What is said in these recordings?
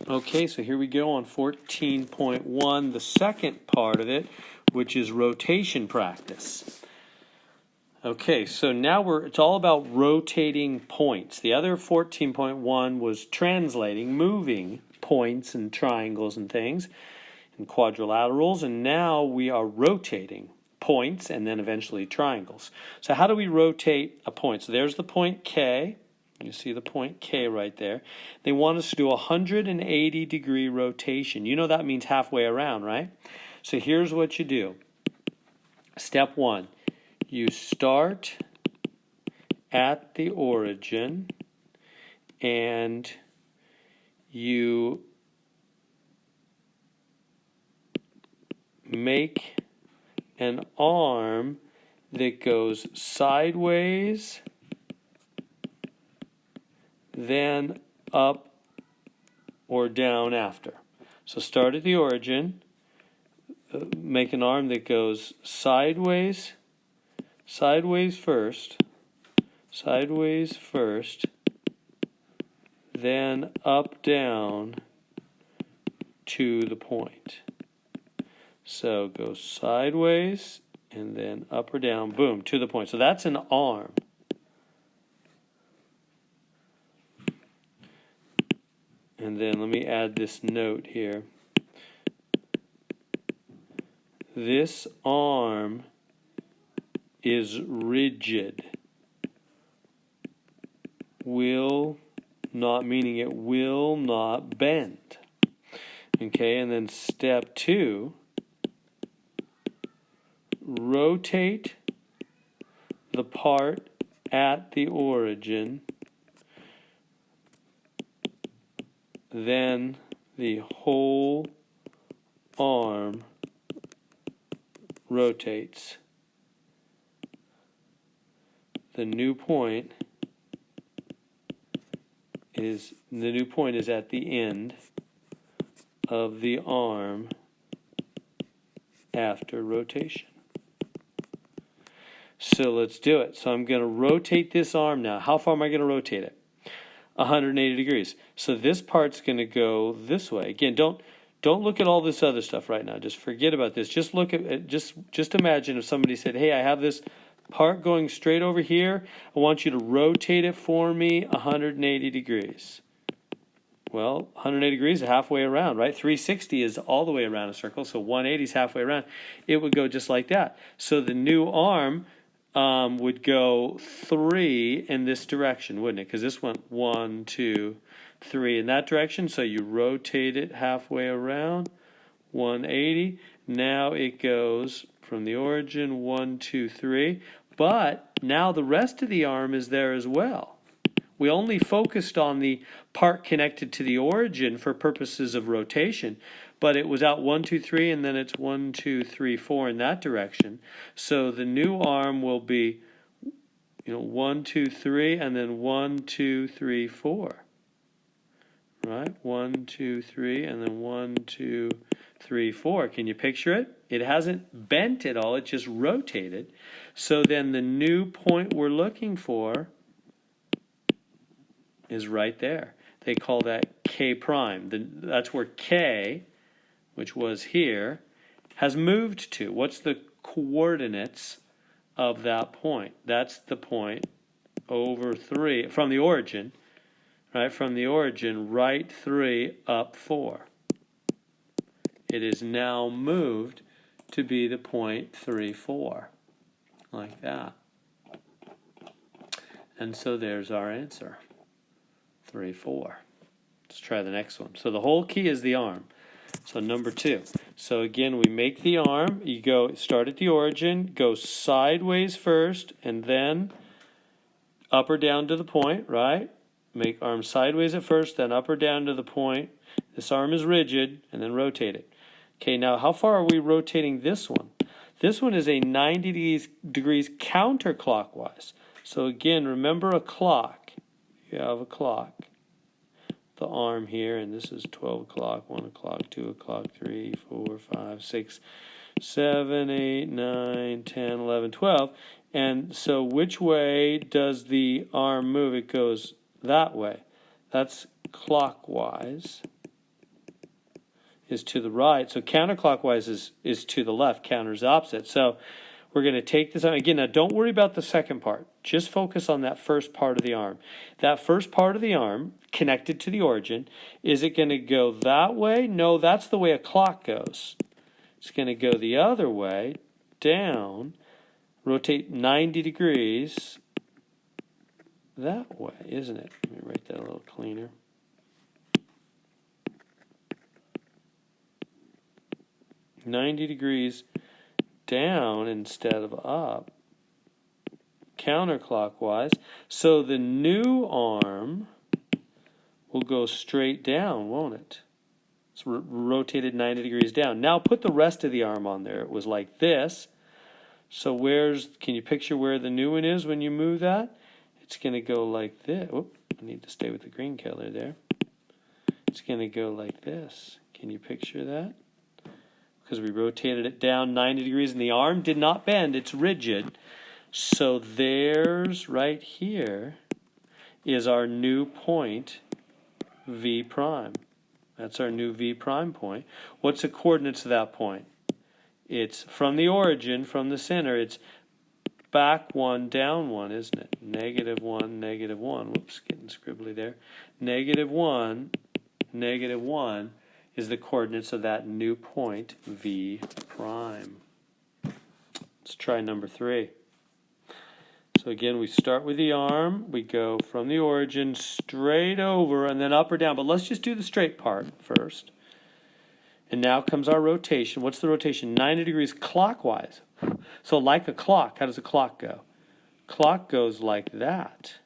Okay, so here we go on 14.1, the second part of it, which is rotation practice. Okay, so now it's all about rotating points. The other 14.1 was translating, moving points and triangles and things, and quadrilaterals, and now we are rotating points and then eventually triangles. So how do we rotate a point? So there's the point K. You see the point K right there. They want us to do a 180-degree rotation. You know that means halfway around, right? So here's what you do. Step 1, you start at the origin and you make an arm that goes sideways, then up or down after. So start at the origin, make an arm that goes sideways first, then up, down to the point. So go sideways and then up or down, boom, to the point. So that's an arm. And then let me add this note here. This arm is rigid. Will not, meaning it will not bend. Okay, and then step 2, rotate the part at the origin, then the whole arm rotates. The new point is at the end of the arm after rotation. So let's do it. So I'm going to rotate this arm now. How far am I going to rotate it? 180 degrees. So this part's going to go this way. Again, don't look at all this other stuff right now. Just forget about this. Just look at it. Just imagine if somebody said, "Hey, I have this part going straight over here. I want you to rotate it for me 180 degrees." Well, 180 degrees is halfway around, right? 360 is all the way around a circle, so 180 is halfway around. It would go just like that. So the new arm would go 3 in this direction, wouldn't it? Because this went 1, 2, 3 in that direction. So you rotate it halfway around, 180. Now it goes from the origin, 1, 2, 3. But now the rest of the arm is there as well. We only focused on the part connected to the origin for purposes of rotation, but it was out 1, 2, 3, and then it's 1, 2, 3, 4 in that direction. So the new arm will be, 1, 2, 3, and then 1, 2, 3, 4. Right? 1, 2, 3, and then 1, 2, 3, 4. Can you picture it? It hasn't bent at all, it just rotated. So then the new point we're looking for is right there. They call that K prime. That's where K, which was here, has moved to. What's the coordinates of that point? That's the point over 3, from the origin, right? From the origin, right 3, up 4. It is now moved to be the point 3, 4, like that. And so there's our answer, 3, 4. Let's try the next one. So the whole key is the arm. So number 2. So again, we make the arm. You start at the origin, go sideways first, and then up or down to the point, right? Make arm sideways at first, then up or down to the point. This arm is rigid, and then rotate it. Okay, now how far are we rotating this one? This one is a 90 degrees counterclockwise. So again, remember a clock. You have a clock. The arm here, and this is 12 o'clock, 1 o'clock, 2 o'clock, 3, 4, 5, 6, 7, 8, 9, 10, 11, 12. And so which way does the arm move? It goes that way. That's clockwise. is to the right. So counterclockwise is to the left, counter is opposite. So we're going to take this on. Again, now don't worry about the second part. Just focus on that first part of the arm. That first part of the arm, connected to the origin, is it going to go that way? No, that's the way a clock goes. It's going to go the other way, down, rotate 90 degrees that way, isn't it? Let me write that a little cleaner. $90 down instead of up, counterclockwise. So the new arm will go straight down, won't it? It's rotated 90 degrees down. Now put the rest of the arm on there. It was like this. So can you picture where the new one is when you move that? It's going to go like this. Whoop, I need to stay with the green color there. It's going to go like this. Can you picture that? Because we rotated it down 90 degrees and the arm did not bend, it's rigid. So there's, right here, is our new point, V prime. That's our new V prime point. What's the coordinates of that point? It's from the origin, from the center, it's back 1, down 1, isn't it? -1, -1. Whoops, getting scribbly there. -1, -1. Is the coordinates of that new point, V prime. Let's try number 3. So again, we start with the arm, we go from the origin straight over and then up or down, but let's just do the straight part first. And now comes our rotation. What's the rotation? 90 degrees clockwise. So like a clock, how does a clock go? Clock goes like that.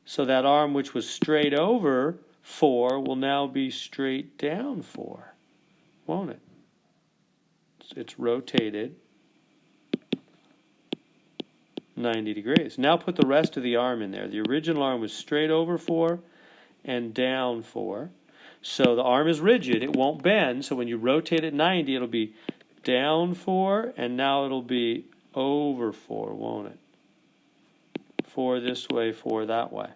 So that arm which was straight over 4 will now be straight down 4, won't it? It's rotated 90 degrees. Now put the rest of the arm in there. The original arm was straight over 4 and down 4. So the arm is rigid. It won't bend. So when you rotate it 90, it'll be down 4, and now it'll be over 4, won't it? 4 this way, 4 that way,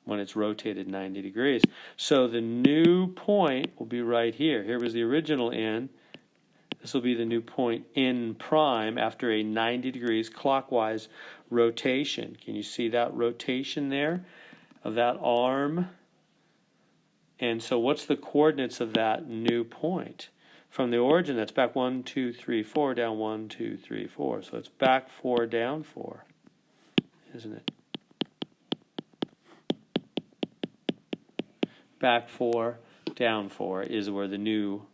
when it's rotated 90 degrees. So the new point will be right here. Here was the original N. This will be the new point N prime after a 90 degrees clockwise rotation. Can you see that rotation there of that arm? And so what's the coordinates of that new point? From the origin, that's back 1, 2, 3, 4, down 1, 2, 3, 4. So it's back 4, down 4, isn't it? Back 4, down 4 is where the new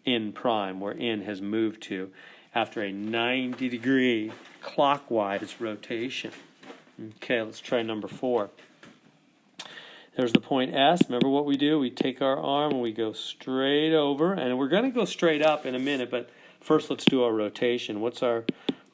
N prime, where N has moved to after a 90 degree clockwise rotation. Okay, let's try number 4. There's the point S. Remember what we do? We take our arm and we go straight over, and we're going to go straight up in a minute, but first let's do our rotation. What's our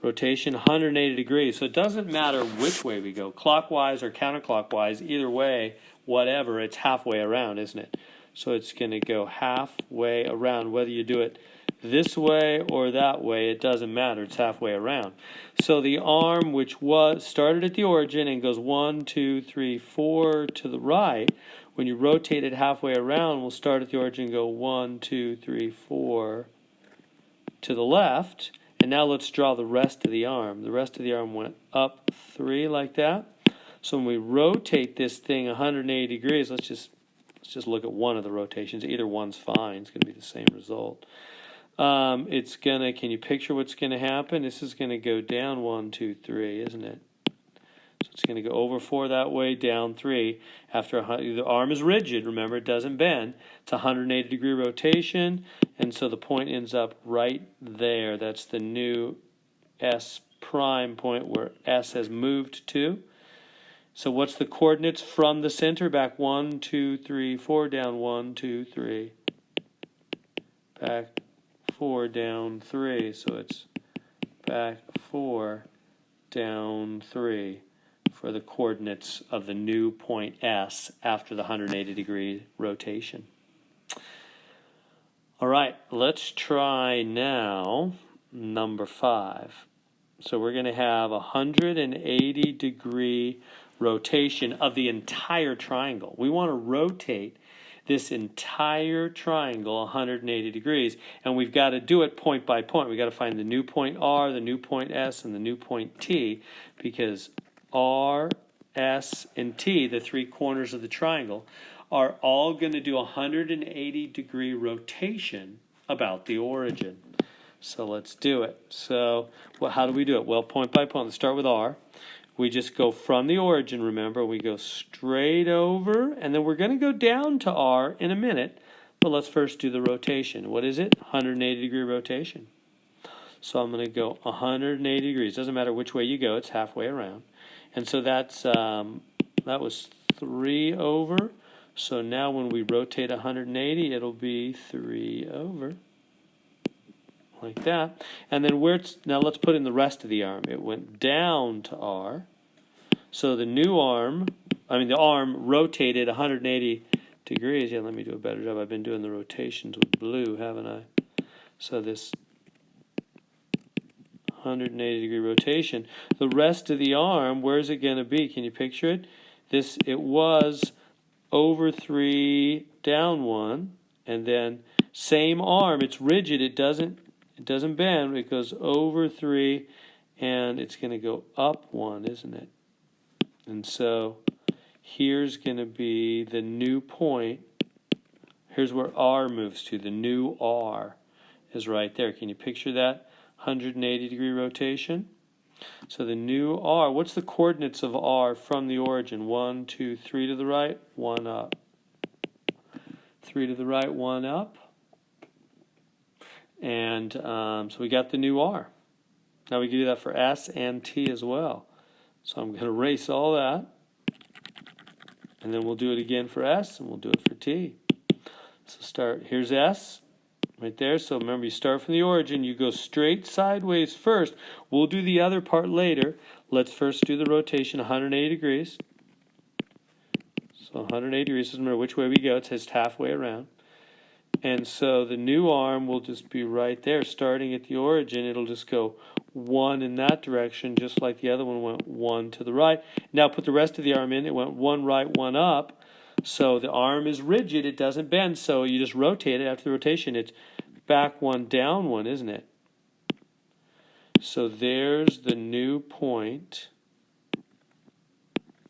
rotation? 180 degrees. So it doesn't matter which way we go, clockwise or counterclockwise, either way, whatever, it's halfway around, isn't it? So it's going to go halfway around. Whether you do it this way or that way, it doesn't matter. It's halfway around. So the arm, which started at the origin and goes 1, 2, 3, 4 to the right, when you rotate it halfway around, we'll start at the origin and go 1, 2, 3, 4 to the left. And now let's draw the rest of the arm. The rest of the arm went up 3 like that. So when we rotate this thing 180 degrees, let's just look at one of the rotations. Either one's fine. It's going to be the same result. It's going to, can you picture what's going to happen? This is going to go down 1, 2, 3, isn't it? So it's going to go over 4 that way, down 3. After the arm is rigid, remember, it doesn't bend. It's a 180 degree rotation, and so the point ends up right there. That's the new S prime point where S has moved to. So what's the coordinates from the center? Back 1, 2, 3, 4, down 1, 2, 3. Back 4, down 3. So it's back 4, down 3 for the coordinates of the new point S after the 180 degree rotation. All right, let's try now number 5. So we're going to have a 180 degree rotation of the entire triangle. We want to rotate this entire triangle 180 degrees, and we've got to do it point by point. We've got to find the new point R, the new point S, and the new point T, because R, S, and T, the three corners of the triangle, are all going to do a 180 degree rotation about the origin. So let's do it. So how do we do it? Well, point by point. Let's start with R. We just go from the origin, remember. We go straight over, and then we're going to go down to R in a minute. But let's first do the rotation. What is it? 180 degree rotation. So I'm going to go 180 degrees. Doesn't matter which way you go. It's halfway around. And so that's that was 3 over. So now when we rotate 180, it'll be 3 over. Like that. And then now let's put in the rest of the arm. It went down to R. So the the arm rotated 180 degrees. Yeah, let me do a better job. I've been doing the rotations with blue, haven't I? So this 180 degree rotation. The rest of the arm, where's it going to be? Can you picture it? It was over 3, down 1, and then same arm. It's rigid. It doesn't bend. It goes over 3, and it's going to go up 1, isn't it? And so here's going to be the new point. Here's where R moves to. The new R is right there. Can you picture that 180 degree rotation? So the new R, what's the coordinates of R from the origin? 1, 2, 3 to the right, 1 up. 3 to the right, 1 up. And so we got the new R. Now we can do that for S and T as well. So I'm going to erase all that. And then we'll do it again for S, and we'll do it for T. So here's S, right there. So remember, you start from the origin. You go straight sideways first. We'll do the other part later. Let's first do the rotation 180 degrees. So 180 degrees, doesn't matter which way we go. It's just halfway around. And so the new arm will just be right there. Starting at the origin, it'll just go 1 in that direction, just like the other one went 1 to the right. Now put the rest of the arm in. It went 1 right, 1 up. So the arm is rigid. It doesn't bend. So you just rotate it. After the rotation, it's back 1, down 1, isn't it? So there's the new point,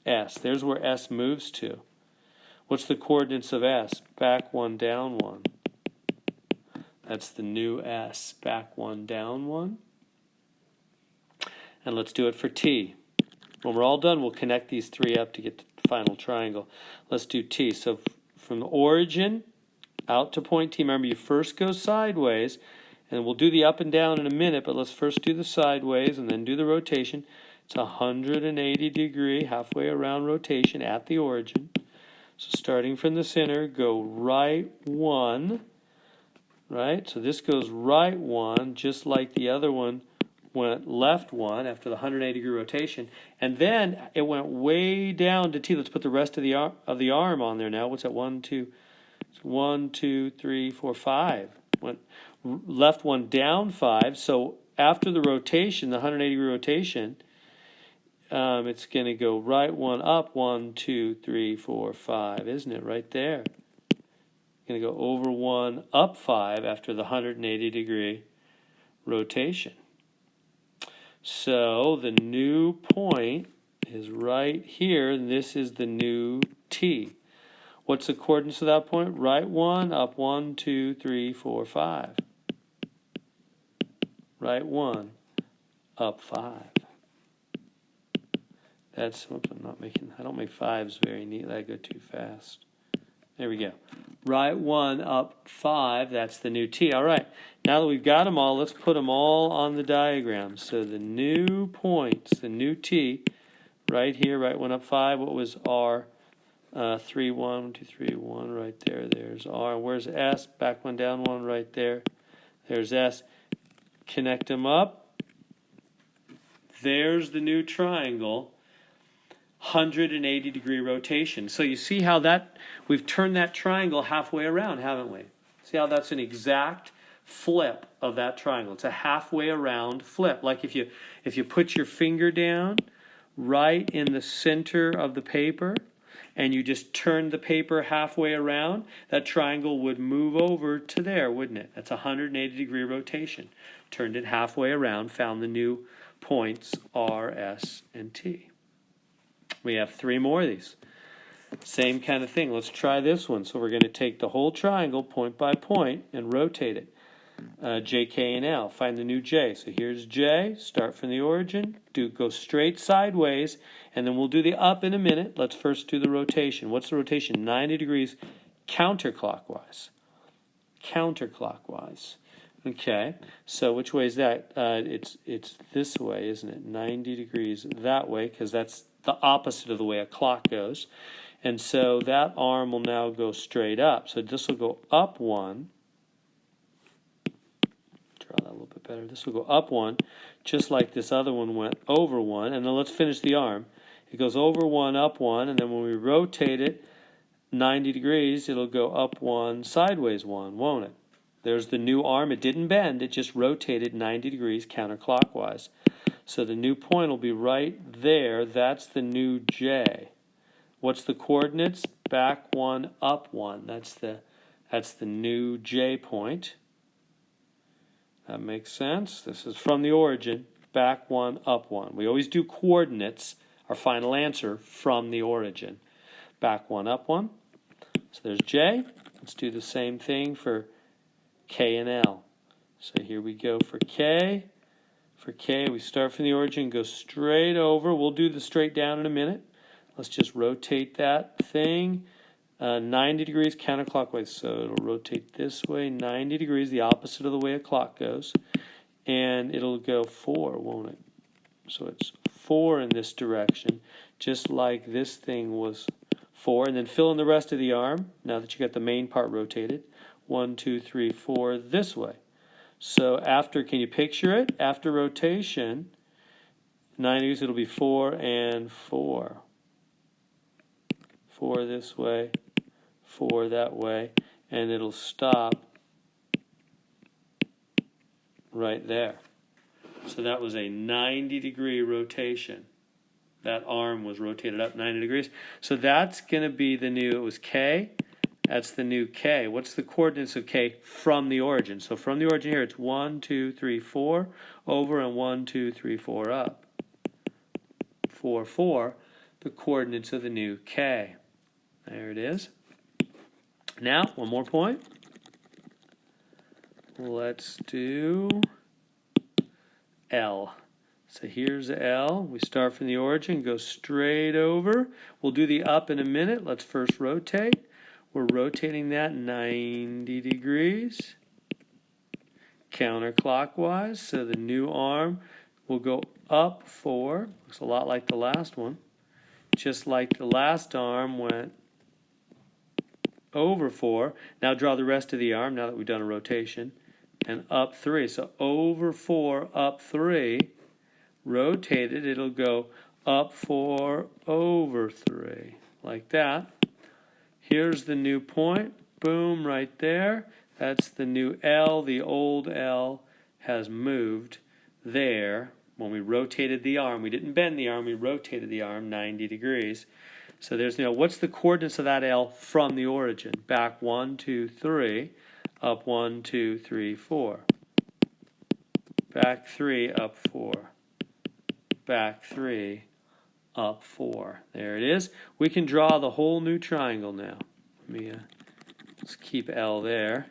S. There's where S moves to. What's the coordinates of S? Back 1, down 1. That's the new S. Back 1, down 1. And let's do it for T. When we're all done, we'll connect these 3 up to get the final triangle. Let's do T. So from the origin out to point T, remember you first go sideways, and we'll do the up and down in a minute, but let's first do the sideways and then do the rotation. It's a 180 degree, halfway around rotation at the origin. So starting from the center, go right 1, right? So this goes right 1, just like the other one went left 1 after the 180 degree rotation. And then it went way down to T. Let's put the rest of the arm on there now. What's that? 1, 2, 1, 2, 3, 4, 5. Went left 1, down 5. So after the rotation, the 180 degree rotation, it's going to go right 1 up, 1, 2, 3, 4, 5, isn't it? Right there. Going to go over 1 up 5 after the 180 degree rotation. So the new point is right here, and this is the new T. What's the coordinates of that point? Right 1 up 1, 2, 3, 4, 5. Right 1 up 5. That's, I don't make 5s very neatly. I go too fast. There we go. Right 1 up 5, that's the new T. All right, now that we've got them all, let's put them all on the diagram. So the new points, the new T, right here, right 1 up 5, what was R? 3, 1, 2, 3, 1, right there. There's R. Where's S? Back 1, down 1, right there. There's S. Connect them up. There's the new triangle. 180 degree rotation. So you see how we've turned that triangle halfway around, haven't we? See how that's an exact flip of that triangle. It's a halfway around flip. Like if you put your finger down right in the center of the paper and you just turned the paper halfway around, that triangle would move over to there, wouldn't it? That's a 180-degree rotation. Turned it halfway around, found the new points R, S, and T. We have 3 more of these. Same kind of thing. Let's try this one. So we're going to take the whole triangle point by point and rotate it. J, K, and L. Find the new J. So here's J. Start from the origin. Go straight sideways, and then we'll do the up in a minute. Let's first do the rotation. What's the rotation? 90 degrees counterclockwise. Counterclockwise. Okay. So which way is that? It's this way, isn't it? 90 degrees that way, because that's the opposite of the way a clock goes. And so that arm will now go straight up. So this will go up 1. Draw that a little bit better. This will go up 1, just like this other one went over 1. And then let's finish the arm. It goes over 1, up 1, and then when we rotate it 90 degrees, it'll go up 1, sideways 1, won't it? There's the new arm. It didn't bend. It just rotated 90 degrees counterclockwise. So the new point will be right there. That's the new J. What's the coordinates? Back 1, up 1. That's the new J point. That makes sense. This is from the origin. Back 1, up 1. We always do coordinates, our final answer, from the origin. Back 1, up 1. So there's J. Let's do the same thing for K and L. So here we go for K. For K, we start from the origin, go straight over. We'll do the straight down in a minute. Let's just rotate that thing 90 degrees counterclockwise. So it'll rotate this way 90 degrees, the opposite of the way a clock goes. And it'll go 4, won't it? So it's 4 in this direction, just like this thing was 4. And then fill in the rest of the arm, now that you got the main part rotated. 1, 2, 3, 4, this way. So after, can you picture it? After rotation, 90 degrees, it'll be 4 and 4. 4 this way, 4 that way, and it'll stop right there. So that was a 90-degree rotation. That arm was rotated up 90 degrees. So that's going to be the new, it was K. That's the new K. What's the coordinates of K from the origin? So from the origin here, it's 1, 2, 3, 4, over, and 1, 2, 3, 4, up. 4, 4, the coordinates of the new K. There it is. Now, one more point. Let's do L. So here's L. We start from the origin, go straight over. We'll do the up in a minute. Let's first rotate. We're rotating that 90 degrees counterclockwise. So the new arm will go up 4. Looks a lot like the last one. Just like the last arm went over 4. Now draw the rest of the arm, now that we've done a rotation. And up 3. So over 4, up 3. Rotated, it'll go up 4, over 3. Like that. Here's the new point. Boom, right there. That's the new L. The old L has moved there. When we rotated the arm, we didn't bend the arm, we rotated the arm 90 degrees. So there's, what's the coordinates of that L from the origin? Back 1, 2, 3, up 1, 2, 3, 4. Back 3, up 4. Back 3, up 4. There it is. We can draw the whole new triangle now. Let me, let's keep L there.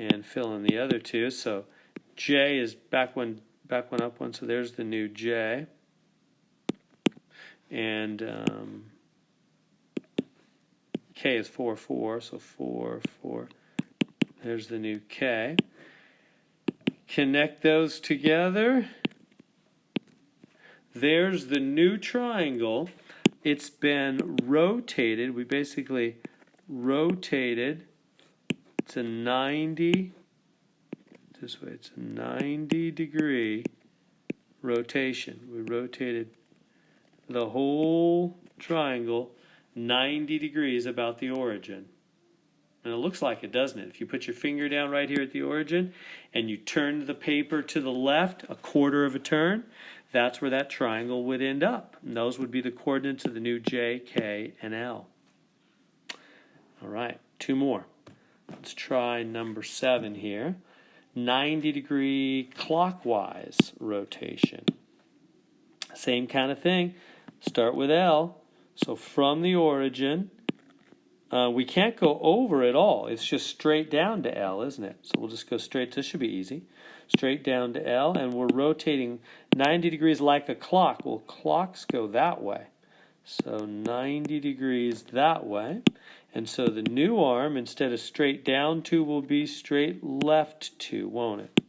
And fill in the other two. So J is back one, up one. So there's the new J. And K is 4, 4. So 4, 4. There's the new K. Connect those together. There's the new triangle. It's been rotated. We basically rotated. It's a 90, this way, it's a 90-degree rotation. We rotated the whole triangle 90 degrees about the origin. And it looks like it, doesn't it? If you put your finger down right here at the origin and you turn the paper to the left a quarter of a turn, that's where that triangle would end up. And those would be the coordinates of the new J, K, and L. All right, 2 more. Let's try number 7 here. 90-degree clockwise rotation. Same kind of thing. Start with L. So from the origin, we can't go over at all. It's just straight down to L, isn't it? So we'll just go straight. This should be easy. Straight down to L, and we're rotating 90 degrees like a clock. Well, clocks go that way. So 90 degrees that way. And so the new arm, instead of straight down 2, will be straight left 2, won't it?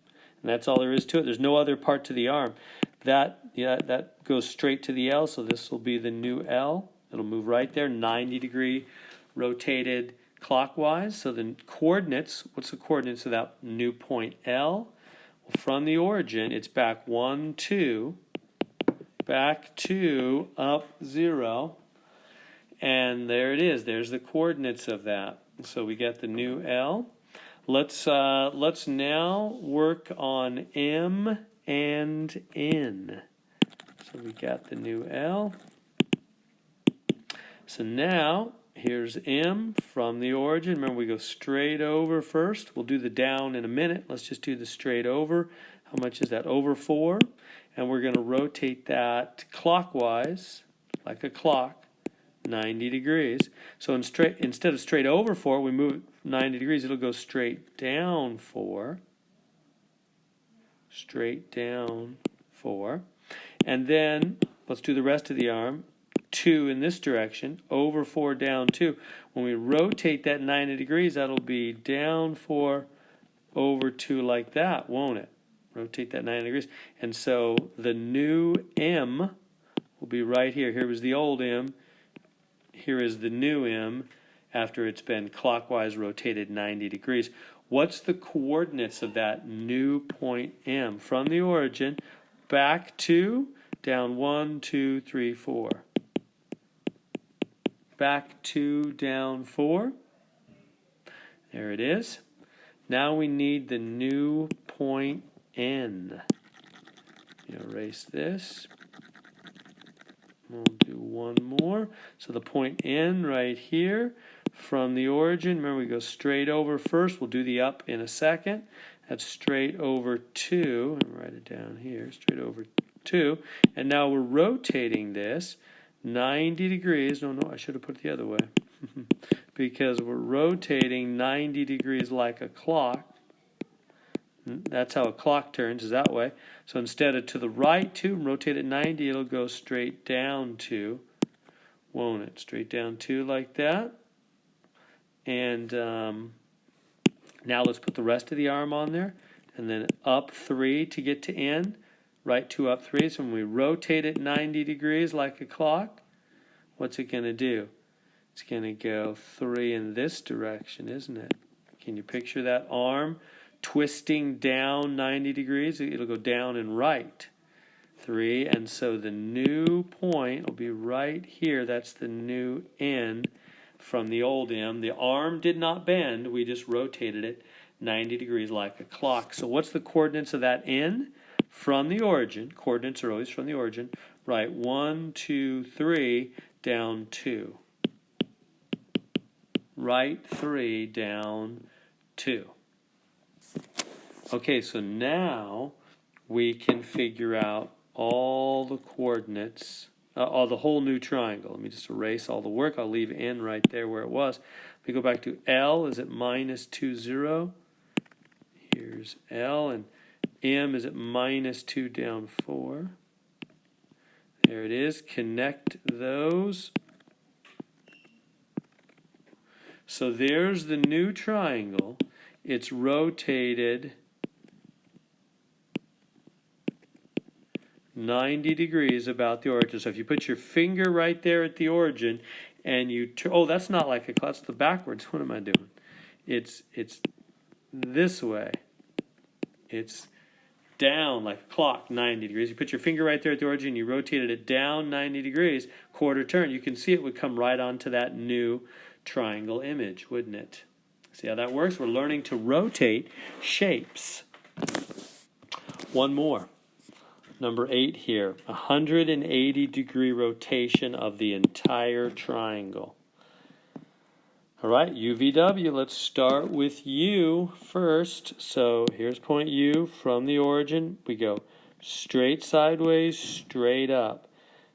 And that's all there is to it. There's no other part to the arm. That goes straight to the L, so this will be the new L. It'll move right there, 90-degree rotated clockwise. So the coordinates, what's the coordinates of that new point L? Well, from the origin, it's back 1, 2, back 2, up 0. And there it is. There's the coordinates of that. So we got the new L. Let's now work on M and N. So we got the new L. So now here's M from the origin. Remember, we go straight over first. We'll do the down in a minute. Let's just do the straight over. How much is that? Over 4. And we're going to rotate that clockwise, like a clock. 90 degrees. So instead of straight over 4, we move it 90 degrees. It'll go straight down 4. Straight down 4. And then let's do the rest of the arm. 2 in this direction. Over 4, down 2. When we rotate that 90 degrees, that'll be down 4, over 2 like that, won't it? Rotate that 90 degrees. And so the new M will be right here. Here was the old M. Here is the new M after it's been clockwise rotated 90 degrees. What's the coordinates of that new point M? From the origin, back 2, down 1, 2, 3, 4. Back 2, down 4. There it is. Now we need the new point N. Erase this. We'll do one more. So the point N right here from the origin. Remember, we go straight over first. We'll do the up in a second. That's straight over 2. I'll write it down here. Straight over 2. And now we're rotating this 90 degrees. No, I should have put it the other way. Because we're rotating 90 degrees like a clock. That's how a clock turns, is that way. So instead of to the right 2, rotate it 90, it'll go straight down 2, won't it? Straight down 2 like that. And now let's put the rest of the arm on there. And then up 3 to get to N. Right 2, up 3. So when we rotate it 90 degrees like a clock, what's it going to do? It's going to go 3 in this direction, isn't it? Can you picture that arm twisting down 90 degrees? It'll go down and right 3, and so the new point will be right here. That's the new N from the old M. The arm did not bend, we just rotated it 90 degrees like a clock. So what's the coordinates of that N? From the origin, coordinates are always from the origin, right 1, 2, 3, down 2. Right 3, down 2. Okay, so now we can figure out all the coordinates, the whole new triangle. Let me just erase all the work. I'll leave N right there where it was. We go back to L is at minus 2, 0. Here's L, and M is at minus 2, down 4. There it is. Connect those. So there's the new triangle. It's rotated 90 degrees about the origin. So if you put your finger right there at the origin and you oh, that's not like a clock, that's the backwards. What am I doing? It's this way. It's down like a clock 90 degrees. You put your finger right there at the origin, you rotated it down 90 degrees, quarter turn. You can see it would come right onto that new triangle image, wouldn't it? See how that works? We're learning to rotate shapes. One more. Number 8 here, 180-degree rotation of the entire triangle. All right, UVW, let's start with U first. So here's point U from the origin. We go straight sideways, straight up.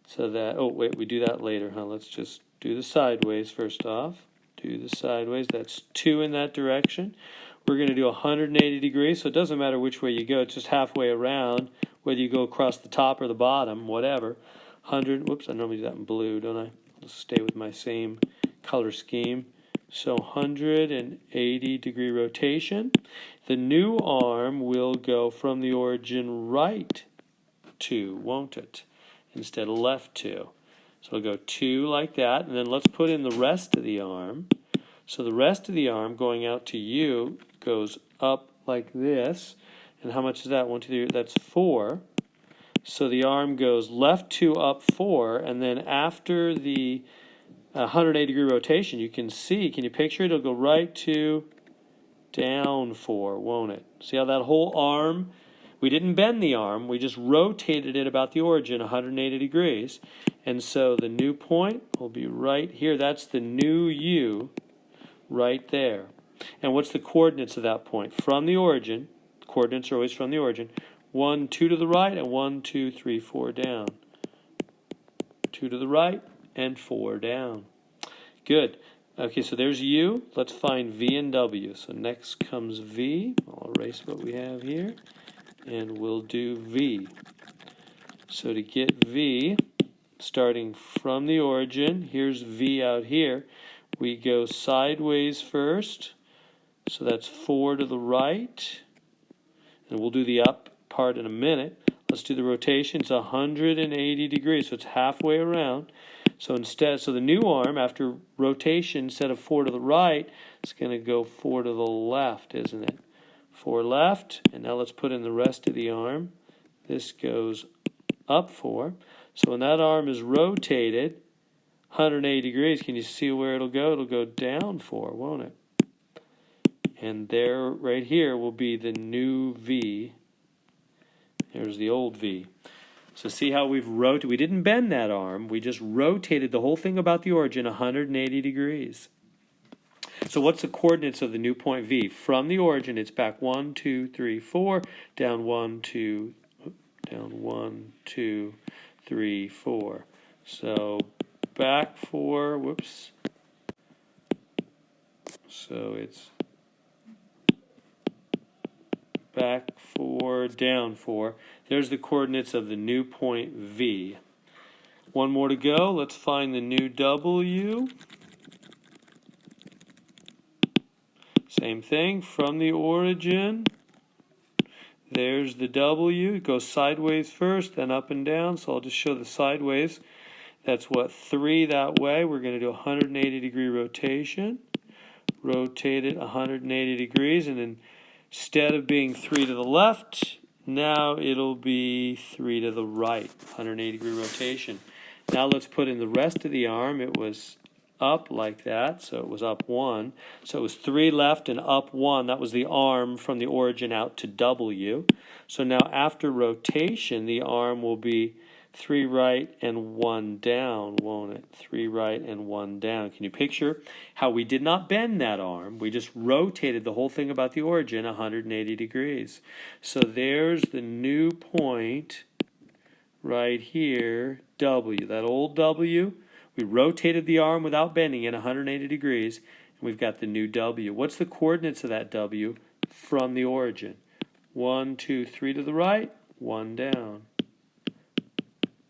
So that, oh wait, we do that later, huh? Let's just do the sideways first off. Do the sideways, that's 2 in that direction. We're going to do 180 degrees, so it doesn't matter which way you go, it's just halfway around, whether you go across the top or the bottom, whatever. 100, whoops, I normally do that in blue, don't I? Let's stay with my same color scheme. So 180-degree rotation. The new arm will go from the origin right 2, won't it? Instead of left 2. So we'll go 2 like that, and then let's put in the rest of the arm. So the rest of the arm going out to U goes up like this. And how much is that? 1, 2, 3, that's 4. So the arm goes left 2, up 4, and then after the 180-degree rotation, you can see, can you picture it? It'll go right 2, down 4, won't it? See how that whole arm, we didn't bend the arm, we just rotated it about the origin 180 degrees. And so the new point will be right here. That's the new U right there. And what's the coordinates of that point? From the origin, coordinates are always from the origin, 1, 2 to the right, and 1, 2, 3, 4 down. 2 to the right, and 4 down. Good. Okay, so there's U. Let's find V and W. So next comes V. I'll erase what we have here, and we'll do V. So to get V, starting from the origin, here's V out here. We go sideways first, so that's 4 to the right, and we'll do the up part in a minute. Let's do the rotation. It's 180 degrees, so it's halfway around. So the new arm, after rotation, instead of 4 to the right, it's going to go 4 to the left, isn't it? 4 left, and now let's put in the rest of the arm. This goes up 4. So when that arm is rotated 180 degrees, can you see where it'll go? It'll go down 4, won't it? And there, right here, will be the new V. Here's the old V. So see how we've rotated? We didn't bend that arm. We just rotated the whole thing about the origin 180 degrees. So what's the coordinates of the new point V? From the origin, it's back 1, 2, 3, 4, down 1, 2, down 1, 2, 3, 4. So back 4, whoops. So it's back 4, down 4. There's the coordinates of the new point V. One more to go. Let's find the new W. Same thing, from the origin. There's the W. It goes sideways first, then up and down. So I'll just show the sideways. That's what, 3 that way. We're going to do 180-degree rotation. Rotate it 180 degrees, and then instead of being 3 to the left, now it'll be 3 to the right, 180-degree rotation. Now let's put in the rest of the arm. It was up like that, so it was up 1. So it was 3 left and up 1. That was the arm from the origin out to W. So now after rotation, the arm will be 3 right and 1 down, won't it? 3 right and 1 down. Can you picture how we did not bend that arm? We just rotated the whole thing about the origin 180 degrees. So there's the new point right here, W. That old W, we rotated the arm without bending it 180 degrees, and we've got the new W. What's the coordinates of that W from the origin? 1, 2, 3 to the right, 1 down.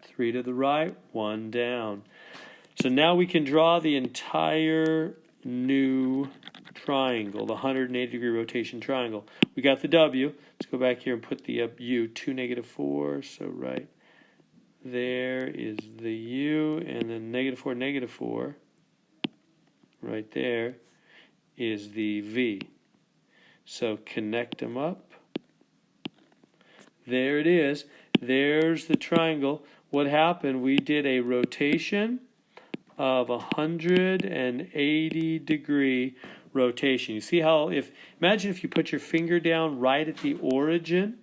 3 to the right, 1 down. So now we can draw the entire new triangle, the 180-degree rotation triangle. We got the W. Let's go back here and put the U, 2, -4. So right there is the U, and then -4, -4. Right there is the V. So connect them up. There it is. There's the triangle. What happened? We did a rotation of 180-degree rotation. You see how, imagine if you put your finger down right at the origin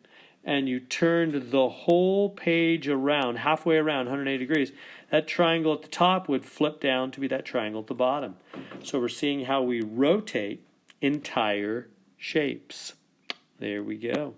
and you turned the whole page around, halfway around, 180 degrees, that triangle at the top would flip down to be that triangle at the bottom. So we're seeing how we rotate entire shapes. There we go.